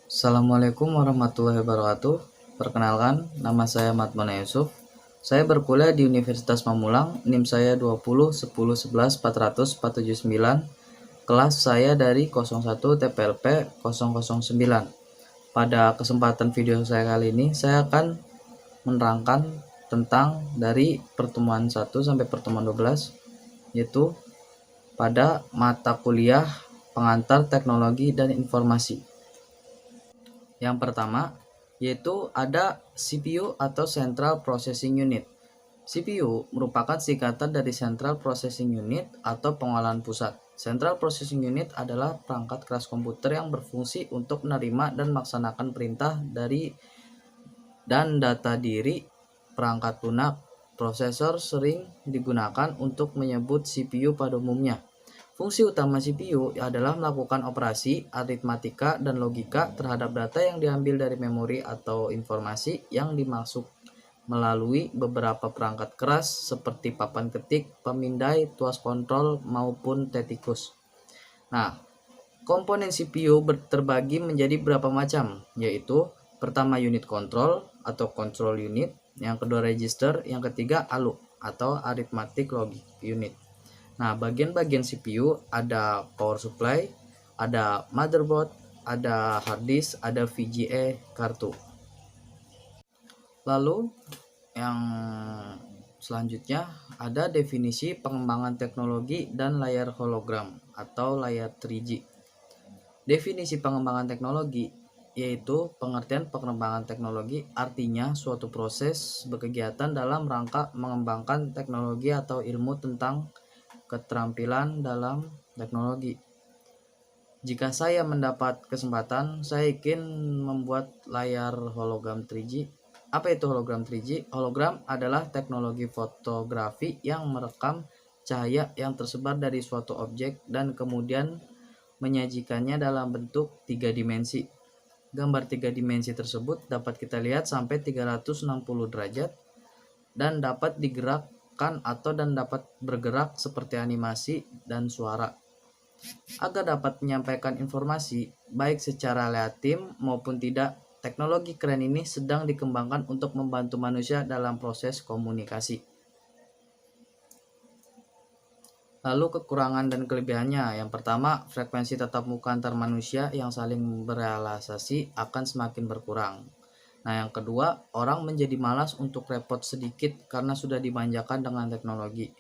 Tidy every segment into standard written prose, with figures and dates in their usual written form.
Assalamualaikum warahmatullahi wabarakatuh. Perkenalkan, nama saya Matmana Yusuf. Saya berkuliah di Universitas Pamulang, NIM saya 20 10 11 400 479. Kelas saya dari 01 TPLP 009. Pada kesempatan video saya kali ini, saya akan menerangkan tentang dari pertemuan 1 sampai pertemuan 12, yaitu pada mata kuliah pengantar teknologi dan informasi. Yang pertama, yaitu ada CPU atau Central Processing Unit. CPU merupakan singkatan dari Central Processing Unit atau pengolahan pusat. Central Processing Unit adalah perangkat keras komputer yang berfungsi untuk menerima dan melaksanakan perintah dari dan data diri perangkat lunak. Prosesor sering digunakan untuk menyebut CPU pada umumnya. Fungsi utama CPU adalah melakukan operasi, aritmatika, dan logika terhadap data yang diambil dari memori atau informasi yang dimasuk melalui beberapa perangkat keras seperti papan ketik, pemindai, tuas kontrol, maupun tetikus. Nah, komponen CPU terbagi menjadi beberapa macam, yaitu pertama unit control atau control unit, yang kedua register, yang ketiga ALU atau arithmetic logic unit. Nah, bagian-bagian CPU ada power supply, ada motherboard, ada hard disk, ada VGA kartu. Lalu yang selanjutnya ada definisi pengembangan teknologi dan layar hologram atau layar 3G. Definisi pengembangan teknologi yaitu pengertian pengembangan teknologi artinya suatu proses berkegiatan dalam rangka mengembangkan teknologi atau ilmu tentang keterampilan dalam teknologi. Jika saya mendapat kesempatan, saya ingin membuat layar hologram 3G. Apa itu hologram 3G? Hologram adalah teknologi fotografi yang merekam cahaya yang tersebar dari suatu objek dan kemudian menyajikannya dalam bentuk 3 dimensi. Gambar 3 dimensi tersebut dapat kita lihat sampai 360 derajat dan dapat digerakkan atau dapat bergerak seperti animasi dan suara. Agar dapat menyampaikan informasi baik secara liatim maupun tidak, teknologi keren ini sedang dikembangkan untuk membantu manusia dalam proses komunikasi. Lalu kekurangan dan kelebihannya. Yang pertama, frekuensi tatap muka antar manusia yang saling berrelasasi akan semakin berkurang. Nah, yang kedua, orang menjadi malas untuk repot sedikit karena sudah dimanjakan dengan teknologi.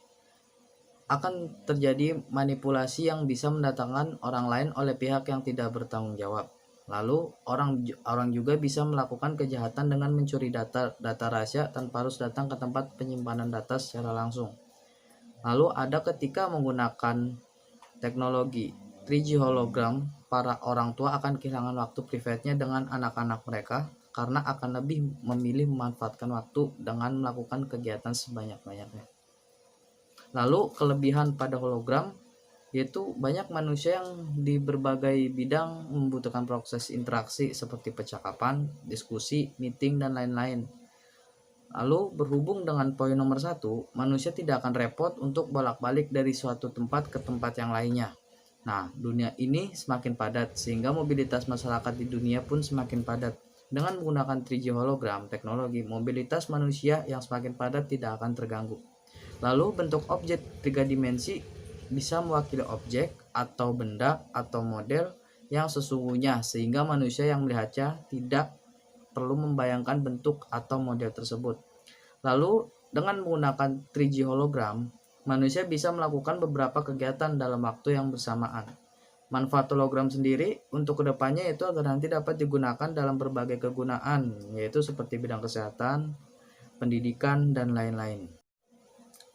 Akan terjadi manipulasi yang bisa mendatangkan orang lain oleh pihak yang tidak bertanggung jawab. Lalu, orang juga bisa melakukan kejahatan dengan mencuri data rahasia tanpa harus datang ke tempat penyimpanan data secara langsung. Lalu ada ketika menggunakan teknologi 3G hologram, para orang tua akan kehilangan waktu private-nya dengan anak-anak mereka karena akan lebih memilih memanfaatkan waktu dengan melakukan kegiatan sebanyak-banyaknya. Lalu kelebihan pada hologram yaitu banyak manusia yang di berbagai bidang membutuhkan proses interaksi seperti percakapan, diskusi, meeting, dan lain-lain. Lalu berhubung dengan poin nomor 1, manusia tidak akan repot untuk bolak-balik dari suatu tempat ke tempat yang lainnya. Nah, dunia ini semakin padat sehingga mobilitas masyarakat di dunia pun semakin padat. Dengan menggunakan 3G hologram teknologi, mobilitas manusia yang semakin padat tidak akan terganggu. Lalu bentuk objek 3 dimensi bisa mewakili objek atau benda atau model yang sesungguhnya sehingga manusia yang melihatnya tidak perlu membayangkan bentuk atau model tersebut. Lalu dengan menggunakan 3G hologram, manusia bisa melakukan beberapa kegiatan dalam waktu yang bersamaan. Manfaat hologram sendiri untuk kedepannya itu agar nanti dapat digunakan dalam berbagai kegunaan, yaitu seperti bidang kesehatan, pendidikan, dan lain-lain.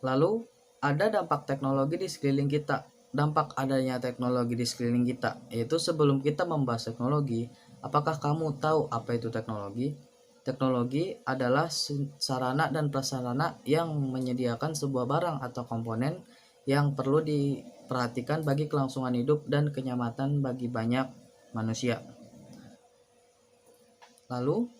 Lalu ada dampak teknologi di sekeliling kita. Dampak adanya teknologi di sekeliling kita, yaitu sebelum kita membahas teknologi, apakah kamu tahu apa itu teknologi? Teknologi adalah sarana dan prasarana yang menyediakan sebuah barang atau komponen yang perlu diperhatikan bagi kelangsungan hidup dan kenyamanan bagi banyak manusia. Lalu,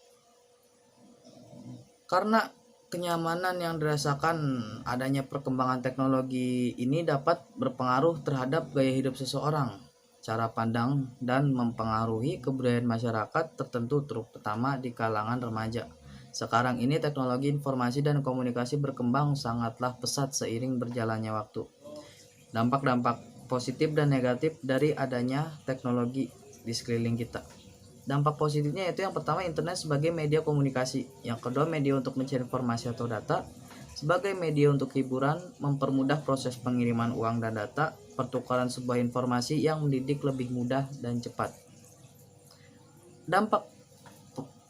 karena kenyamanan yang dirasakan adanya perkembangan teknologi ini dapat berpengaruh terhadap gaya hidup seseorang. cara pandang dan mempengaruhi kebudayaan masyarakat tertentu, terutama di kalangan remaja. Sekarang ini teknologi informasi dan komunikasi berkembang sangatlah pesat seiring berjalannya waktu. Dampak-dampak positif dan negatif dari adanya teknologi di sekeliling kita. Dampak positifnya yaitu yang pertama, internet sebagai media komunikasi. Yang kedua, media untuk mencari informasi atau data. Sebagai media untuk hiburan, mempermudah proses pengiriman uang dan data, pertukaran sebuah informasi yang mendidik lebih mudah dan cepat. Dampak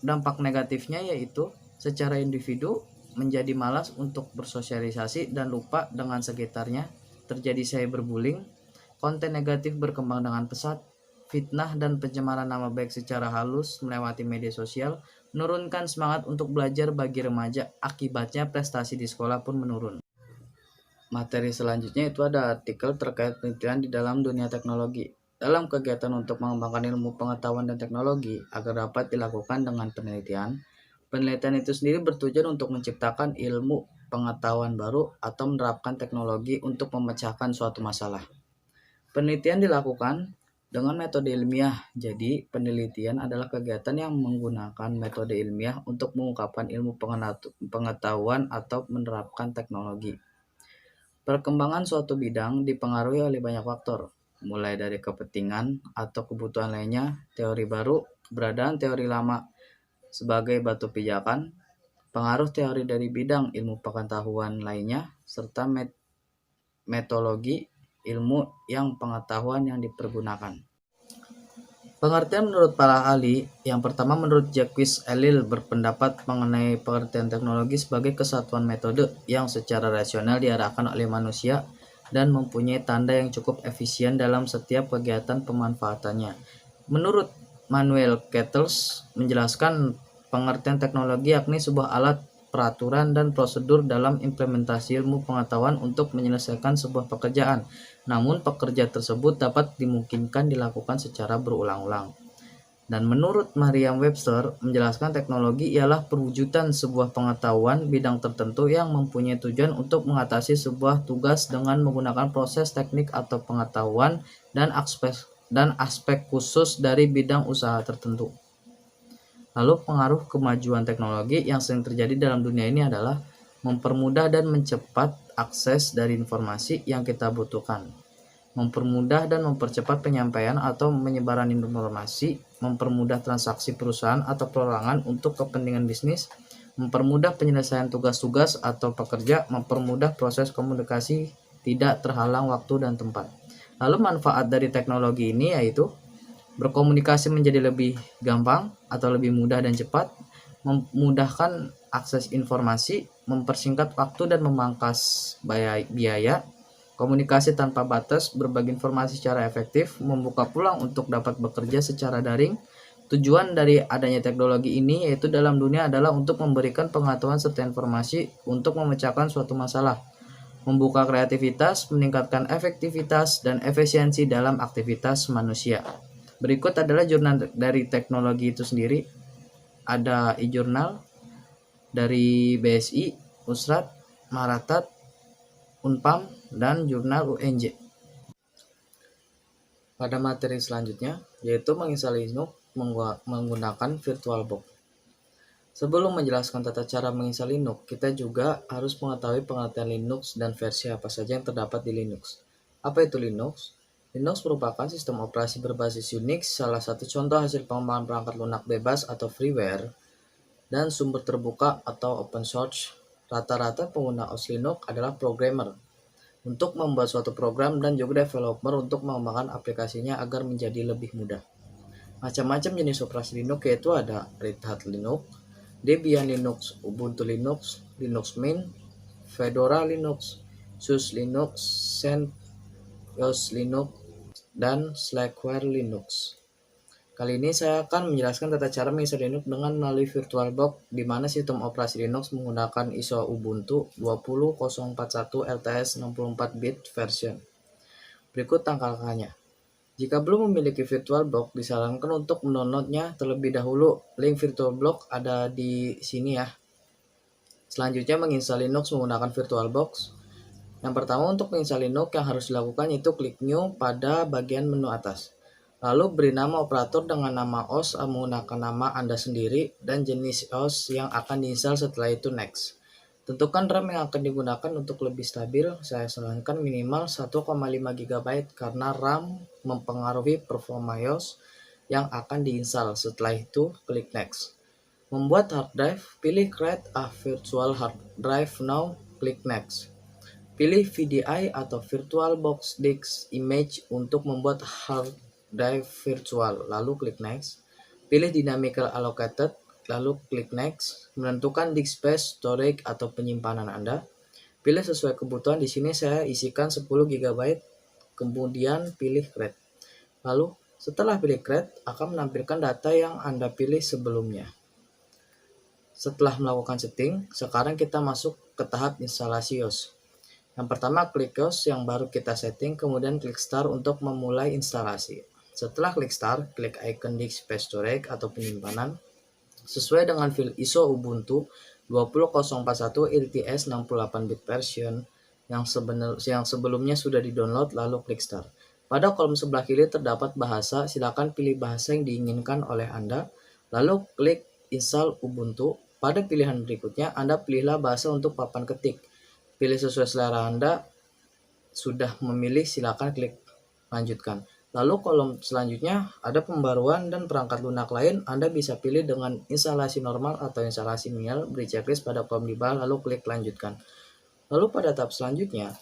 dampak negatifnya yaitu secara individu menjadi malas untuk bersosialisasi dan lupa dengan sekitarnya, terjadi cyberbullying, konten negatif berkembang dengan pesat, fitnah dan pencemaran nama baik secara halus melewati media sosial, menurunkan semangat untuk belajar bagi remaja, akibatnya prestasi di sekolah pun menurun. Materi selanjutnya itu ada artikel terkait penelitian di dalam dunia teknologi. Dalam kegiatan untuk mengembangkan ilmu pengetahuan dan teknologi agar dapat dilakukan dengan penelitian, penelitian itu sendiri bertujuan untuk menciptakan ilmu pengetahuan baru atau menerapkan teknologi untuk memecahkan suatu masalah. Penelitian dilakukan dengan metode ilmiah. Jadi, penelitian adalah kegiatan yang menggunakan metode ilmiah untuk mengungkapkan ilmu pengetahuan atau menerapkan teknologi. Perkembangan suatu bidang dipengaruhi oleh banyak faktor, mulai dari kepentingan atau kebutuhan lainnya, teori baru, keberadaan teori lama sebagai batu pijakan, pengaruh teori dari bidang ilmu pengetahuan lainnya, serta metodologi ilmu yang pengetahuan yang dipergunakan. Pengertian menurut para ahli, yang pertama menurut Jacques Ellul berpendapat mengenai pengertian teknologi sebagai kesatuan metode yang secara rasional diarahkan oleh manusia dan mempunyai tanda yang cukup efisien dalam setiap kegiatan pemanfaatannya. Menurut Manuel Cattles menjelaskan pengertian teknologi yakni sebuah alat, peraturan, dan prosedur dalam implementasi ilmu pengetahuan untuk menyelesaikan sebuah pekerjaan. Namun pekerja tersebut dapat dimungkinkan dilakukan secara berulang-ulang. Dan menurut Merriam-Webster menjelaskan teknologi ialah perwujudan sebuah pengetahuan bidang tertentu yang mempunyai tujuan untuk mengatasi sebuah tugas dengan menggunakan proses teknik atau pengetahuan dan aspek khusus dari bidang usaha tertentu. Lalu pengaruh kemajuan teknologi yang sering terjadi dalam dunia ini adalah mempermudah dan mencepat akses dari informasi yang kita butuhkan, mempermudah dan mempercepat penyampaian atau penyebaran informasi, mempermudah transaksi perusahaan atau perorangan untuk kepentingan bisnis, mempermudah penyelesaian tugas-tugas atau pekerja, mempermudah proses komunikasi tidak terhalang waktu dan tempat. Lalu manfaat dari teknologi ini yaitu berkomunikasi menjadi lebih gampang atau lebih mudah dan cepat, memudahkan akses informasi, mempersingkat waktu dan memangkas biaya, komunikasi tanpa batas, berbagi informasi secara efektif, membuka peluang untuk dapat bekerja secara daring. Tujuan dari adanya teknologi ini yaitu dalam dunia adalah untuk memberikan pengetahuan serta informasi untuk memecahkan suatu masalah, membuka kreativitas, meningkatkan efektivitas dan efisiensi dalam aktivitas manusia. Berikut adalah jurnal dari teknologi itu sendiri. Ada e-jurnal dari BSI, Usrat, Maratat, Unpam, dan jurnal UNJ. Pada materi selanjutnya, yaitu menginstal Linux menggunakan VirtualBox. Sebelum menjelaskan tata cara menginstal Linux, kita juga harus mengetahui pengertian Linux dan versi apa saja yang terdapat di Linux. Apa itu Linux? Linux merupakan sistem operasi berbasis Unix, salah satu contoh hasil pengembangan perangkat lunak bebas atau freeware, dan sumber terbuka atau open source. Rata-rata pengguna OS Linux adalah programmer untuk membuat suatu program dan juga developer untuk mengembangkan aplikasinya agar menjadi lebih mudah. Macam-macam jenis operasi Linux yaitu ada Red Hat Linux, Debian Linux, Ubuntu Linux, Linux Mint, Fedora Linux, SUSE Linux, CentOS Linux, dan Slackware Linux. Kali ini saya akan menjelaskan tata cara menginstal Linux dengan melalui VirtualBox, di mana sistem operasi Linux menggunakan ISO Ubuntu 20.041 LTS 64-bit version. Berikut langkah-langkahnya. Jika belum memiliki VirtualBox, disarankan untuk mendownloadnya terlebih dahulu. Link VirtualBox ada di sini ya. Selanjutnya menginstal Linux menggunakan VirtualBox. Yang pertama, untuk menginstal Linux yang harus dilakukan itu klik New pada bagian menu atas. Lalu beri nama operator dengan nama OS menggunakan nama Anda sendiri dan jenis OS yang akan diinstal setelah itu next. Tentukan RAM yang akan digunakan untuk lebih stabil, saya sarankan minimal 1,5 GB karena RAM mempengaruhi performa BIOS yang akan diinstal. Setelah itu, klik next. Membuat hard drive, pilih create a virtual hard drive now, klik next. Pilih VDI atau Virtual Box Disk Image untuk membuat hard drive virtual, lalu klik next. Pilih Dynamical Allocated, lalu klik next. Menentukan disk space, storage atau penyimpanan Anda. Pilih sesuai kebutuhan, di sini saya isikan 10 GB, kemudian pilih create. Lalu setelah pilih create akan menampilkan data yang Anda pilih sebelumnya. Setelah melakukan setting, sekarang kita masuk ke tahap instalasi BIOS. Yang pertama, klik BIOS yang baru kita setting, kemudian klik Start untuk memulai instalasi. Setelah klik Start, klik icon disk space storage atau penyimpanan. Sesuai dengan file ISO Ubuntu 20041 LTS 68-bit version yang sebelumnya sudah di-download, lalu klik Start. Pada kolom sebelah kiri terdapat bahasa, silakan pilih bahasa yang diinginkan oleh Anda, lalu klik Install Ubuntu. Pada pilihan berikutnya, Anda pilihlah bahasa untuk papan ketik. Pilih sesuai selera Anda. Sudah memilih, silakan klik lanjutkan. Lalu kolom selanjutnya ada pembaruan dan perangkat lunak lain. Anda bisa pilih dengan instalasi normal atau instalasi manual. Beri checklist pada kolom di bawah, lalu klik lanjutkan. Lalu pada tahap selanjutnya,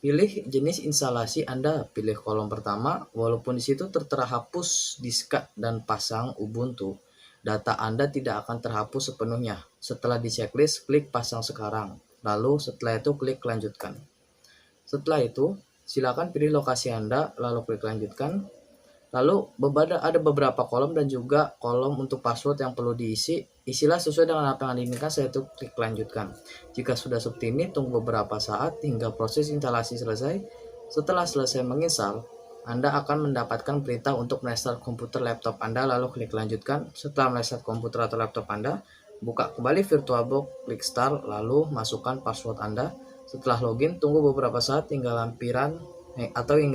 pilih jenis instalasi Anda. Pilih kolom pertama. Walaupun di situ tertera hapus diska dan pasang Ubuntu, data Anda tidak akan terhapus sepenuhnya. Setelah di checklist, klik pasang sekarang. Lalu setelah itu klik lanjutkan. Setelah itu, silakan pilih lokasi Anda, lalu klik lanjutkan. Lalu ada beberapa kolom dan juga kolom untuk password yang perlu diisi. Isilah sesuai dengan apa yang diinginkan, saya itu klik lanjutkan. Jika sudah seperti ini, tunggu beberapa saat hingga proses instalasi selesai. Setelah selesai menginstal, Anda akan mendapatkan perintah untuk merestart komputer laptop Anda, lalu klik lanjutkan. Setelah merestart komputer atau laptop Anda, buka kembali VirtualBox, klik Start, lalu masukkan password Anda. Setelah login, tunggu beberapa saat hingga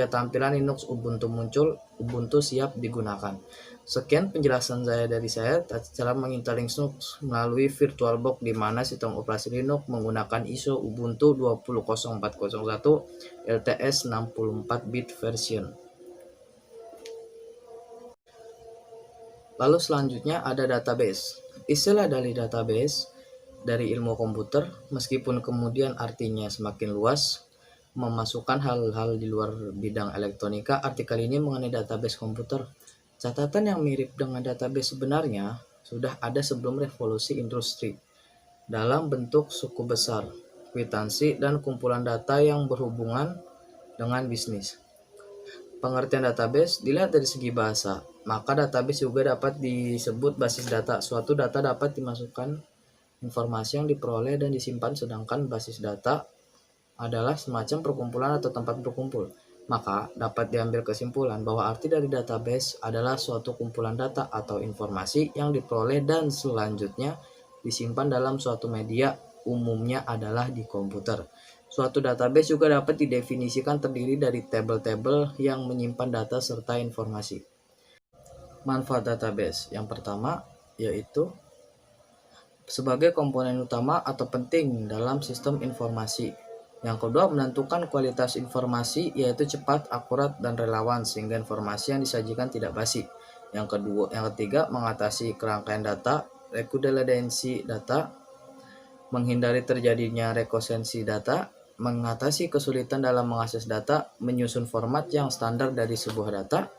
tampilan Linux Ubuntu muncul, Ubuntu siap digunakan. Sekian penjelasan dari saya cara menginstal Linux melalui VirtualBox di mana sistem operasi Linux menggunakan ISO Ubuntu 20401 LTS 64-bit version. Lalu selanjutnya ada database. Istilah dari database dari ilmu komputer, meskipun kemudian artinya semakin luas, memasukkan hal-hal di luar bidang elektronika. Artikel ini mengenai database komputer. Catatan yang mirip dengan database sebenarnya sudah ada sebelum revolusi industri dalam bentuk suku besar, kwitansi, dan kumpulan data yang berhubungan dengan bisnis. Pengertian database dilihat dari segi bahasa, maka database juga dapat disebut basis data. Suatu data dapat dimasukkan informasi yang diperoleh dan disimpan, sedangkan basis data adalah semacam perkumpulan atau tempat berkumpul. Maka dapat diambil kesimpulan bahwa arti dari database adalah suatu kumpulan data atau informasi yang diperoleh dan selanjutnya disimpan dalam suatu media, umumnya adalah di komputer. Suatu database juga dapat didefinisikan terdiri dari tabel-tabel yang menyimpan data serta informasi. Manfaat database yang pertama yaitu sebagai komponen utama atau penting dalam sistem informasi. Yang kedua, menentukan kualitas informasi yaitu cepat, akurat, dan relevan sehingga informasi yang disajikan tidak basi. Yang ketiga, mengatasi kerangkaian data, redundansi data, menghindari terjadinya rekosensi data, mengatasi kesulitan dalam mengakses data, menyusun format yang standar dari sebuah data.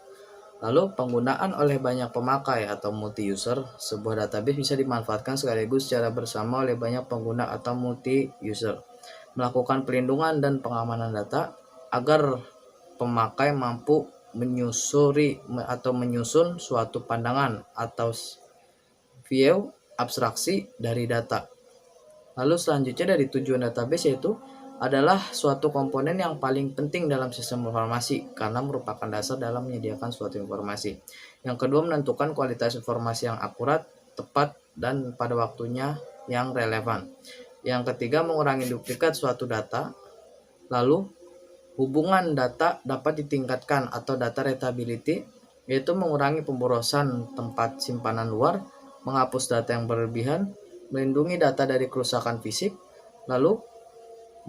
Lalu penggunaan oleh banyak pemakai atau multi-user. Sebuah database bisa dimanfaatkan sekaligus secara bersama oleh banyak pengguna atau multi-user. Melakukan pelindungan dan pengamanan data agar pemakai mampu menyusun suatu pandangan atau view abstraksi dari data. Lalu selanjutnya dari tujuan database yaitu adalah suatu komponen yang paling penting dalam sistem informasi karena merupakan dasar dalam menyediakan suatu informasi. Yang kedua, menentukan kualitas informasi yang akurat, tepat, dan pada waktunya yang relevan. Yang ketiga, mengurangi duplikat suatu data. Lalu, hubungan data dapat ditingkatkan atau data readability. yaitu mengurangi pemborosan tempat simpanan luar, menghapus data yang berlebihan, melindungi data dari kerusakan fisik, lalu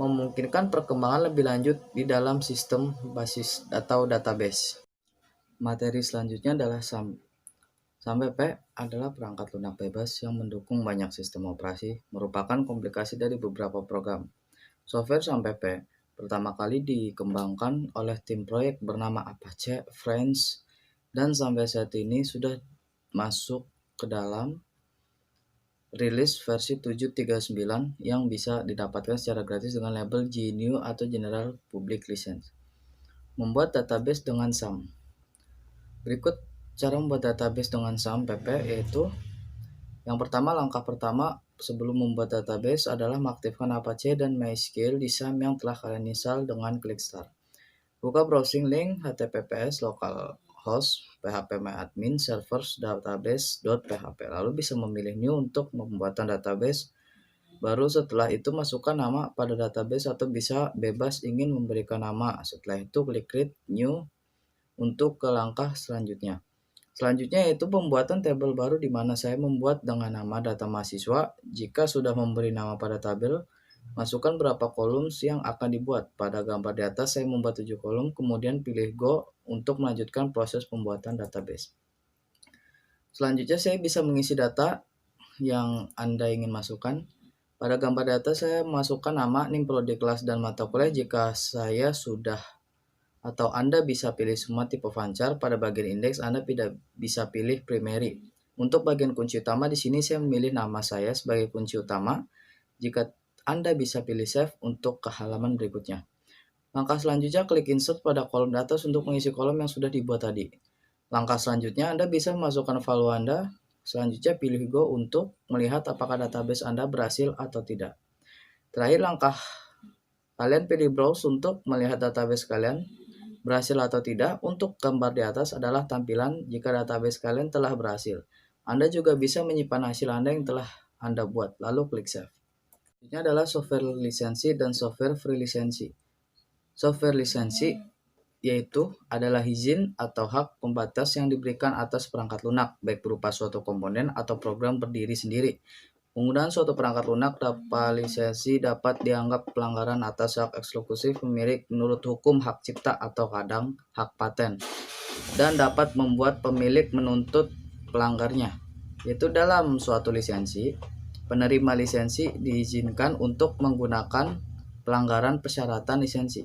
memungkinkan perkembangan lebih lanjut di dalam sistem basis atau database. Materi selanjutnya adalah SAM. SAM-PP adalah perangkat lunak bebas yang mendukung banyak sistem operasi, merupakan komplikasi dari beberapa program. Software SAM-PP pertama kali dikembangkan oleh tim proyek bernama Apache Friends dan sampai saat ini sudah masuk ke dalam rilis versi 7.39 yang bisa didapatkan secara gratis dengan label GNU atau General Public License. Membuat database dengan SAM. Berikut cara membuat database dengan SAM PP, yaitu yang pertama, langkah pertama sebelum membuat database adalah mengaktifkan Apache dan MySQL di SAM yang telah kalian install dengan klik Start. Buka browsing link https localhost phpMyAdmin servers database.php, lalu bisa memilih new untuk pembuatan database. Baru setelah itu masukkan nama pada database atau bisa bebas ingin memberikan nama. Setelah itu klik create new untuk ke langkah selanjutnya. Selanjutnya yaitu pembuatan tabel baru di mana saya membuat dengan nama data mahasiswa. Jika sudah memberi nama pada tabel, masukkan berapa kolom yang akan dibuat. Pada gambar di atas saya membuat 7 kolom, kemudian pilih Go untuk melanjutkan proses pembuatan database. Selanjutnya saya bisa mengisi data yang Anda ingin masukkan. Pada gambar di atas saya masukkan nama, NIM, prodi, kelas, dan mata kuliah jika saya sudah atau Anda bisa pilih semua tipe vanchar. Pada bagian indeks Anda tidak bisa pilih primary. Untuk bagian kunci utama di sini saya memilih nama saya sebagai kunci utama. Jika Anda bisa pilih save untuk ke halaman berikutnya. Langkah selanjutnya klik insert pada kolom di atas untuk mengisi kolom yang sudah dibuat tadi. Langkah selanjutnya Anda bisa memasukkan value Anda. Selanjutnya pilih Go untuk melihat apakah database Anda berhasil atau tidak. Terakhir langkah kalian pilih browse untuk melihat database kalian berhasil atau tidak. Untuk gambar di atas adalah tampilan jika database kalian telah berhasil. Anda juga bisa menyimpan hasil Anda yang telah Anda buat, lalu klik save. Ini adalah software lisensi dan software free lisensi. Software lisensi yaitu adalah izin atau hak pembatas yang diberikan atas perangkat lunak, baik berupa suatu komponen atau program berdiri sendiri. Penggunaan suatu perangkat lunak tanpa lisensi dapat dianggap pelanggaran atas hak eksklusif pemilik menurut hukum hak cipta atau kadang hak paten, dan dapat membuat pemilik menuntut pelanggarnya. Yaitu dalam suatu lisensi, penerima lisensi diizinkan untuk menggunakan pelanggaran persyaratan lisensi.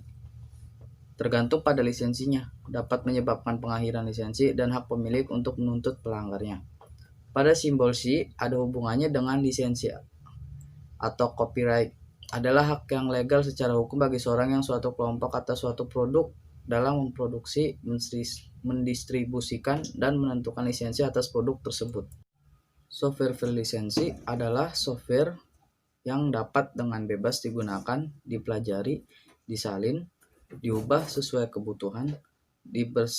Tergantung pada lisensinya, dapat menyebabkan pengakhiran lisensi dan hak pemilik untuk menuntut pelanggarnya. Pada simbol C ada hubungannya dengan lisensi atau copyright. Adalah hak yang legal secara hukum bagi seorang yang suatu kelompok atau suatu produk dalam memproduksi, mendistribusikan, dan menentukan lisensi atas produk tersebut. Software free lisensi adalah software yang dapat dengan bebas digunakan, dipelajari, disalin, diubah sesuai kebutuhan,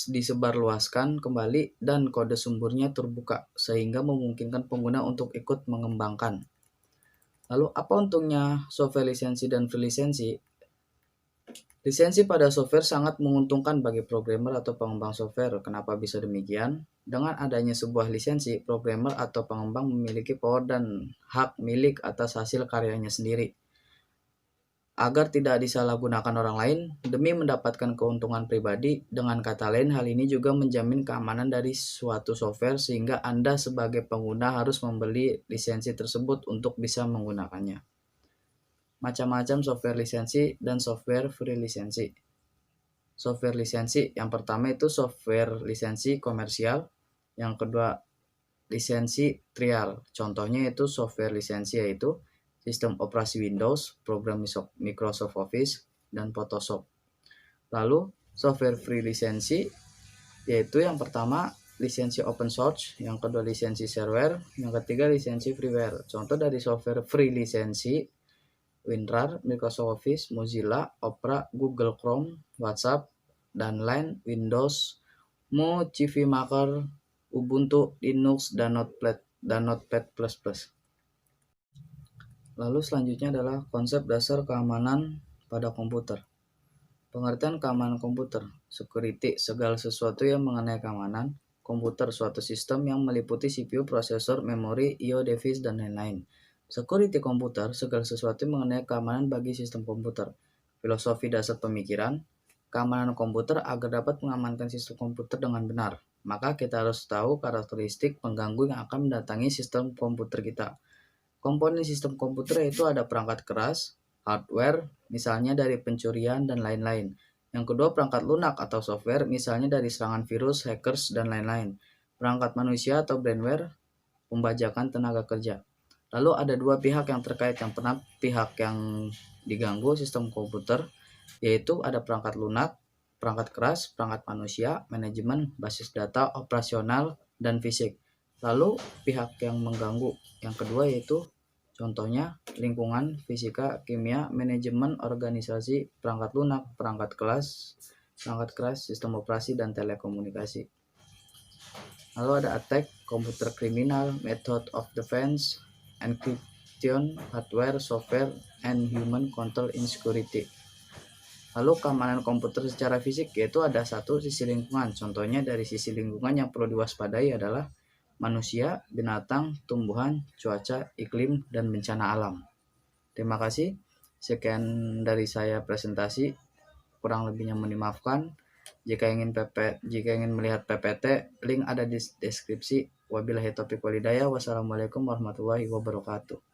disebarluaskan kembali, dan kode sumbernya terbuka sehingga memungkinkan pengguna untuk ikut mengembangkan. Lalu apa untungnya software lisensi dan free lisensi? Lisensi pada software sangat menguntungkan bagi programmer atau pengembang software. Kenapa bisa demikian? Dengan adanya sebuah lisensi, programmer atau pengembang memiliki power dan hak milik atas hasil karyanya sendiri, agar tidak disalahgunakan orang lain demi mendapatkan keuntungan pribadi. Dengan kata lain, hal ini juga menjamin keamanan dari suatu software sehingga Anda sebagai pengguna harus membeli lisensi tersebut untuk bisa menggunakannya. Macam-macam software lisensi dan software free lisensi. Software lisensi yang pertama itu software lisensi komersial, yang kedua lisensi trial. Contohnya itu software lisensi yaitu sistem operasi Windows, program Microsoft Office, dan Photoshop. Lalu software free lisensi yaitu yang pertama lisensi open source, yang kedua lisensi shareware, yang ketiga lisensi freeware. Contoh dari software free lisensi: WinRAR, Microsoft Office, Mozilla, Opera, Google Chrome, WhatsApp, dan Line, Windows, Mu, CiviMaker, Ubuntu, Linux, dan Notepad++. Lalu selanjutnya adalah konsep dasar keamanan pada komputer. Pengertian keamanan komputer: security, segala sesuatu yang mengenai keamanan, komputer, suatu sistem yang meliputi CPU, prosesor, memori, I/O device, dan lain-lain. Security komputer, segala sesuatu mengenai keamanan bagi sistem komputer. Filosofi dasar pemikiran, keamanan komputer agar dapat mengamankan sistem komputer dengan benar. Maka kita harus tahu karakteristik pengganggu yang akan mendatangi sistem komputer kita. Komponen sistem komputer yaitu ada perangkat keras, hardware, misalnya dari pencurian dan lain-lain. Yang kedua, perangkat lunak atau software, misalnya dari serangan virus, hackers, dan lain-lain. Perangkat manusia atau brandware, pembajakan tenaga kerja. Lalu ada dua pihak yang terkait. Yang pertama, pihak yang diganggu sistem komputer, yaitu ada perangkat lunak, perangkat keras, perangkat manusia, manajemen, basis data, operasional, dan fisik. Lalu pihak yang mengganggu yang kedua yaitu contohnya lingkungan, fisika, kimia, manajemen, organisasi, perangkat lunak, perangkat keras, sistem operasi, dan telekomunikasi. Lalu ada attack, computer criminal, method of defense, encryption, hardware, software, and human control insecurity. Lalu keamanan komputer secara fisik yaitu ada satu, sisi lingkungan. Contohnya dari sisi lingkungan yang perlu diwaspadai adalah manusia, binatang, tumbuhan, cuaca, iklim, dan bencana alam. Terima kasih. Sekian dari saya presentasi. Kurang lebihnya mohon dimaafkan. Jika ingin melihat PPT, link ada di deskripsi. Wabillahi taufiq wal hidayah. Wassalamualaikum warahmatullahi wabarakatuh.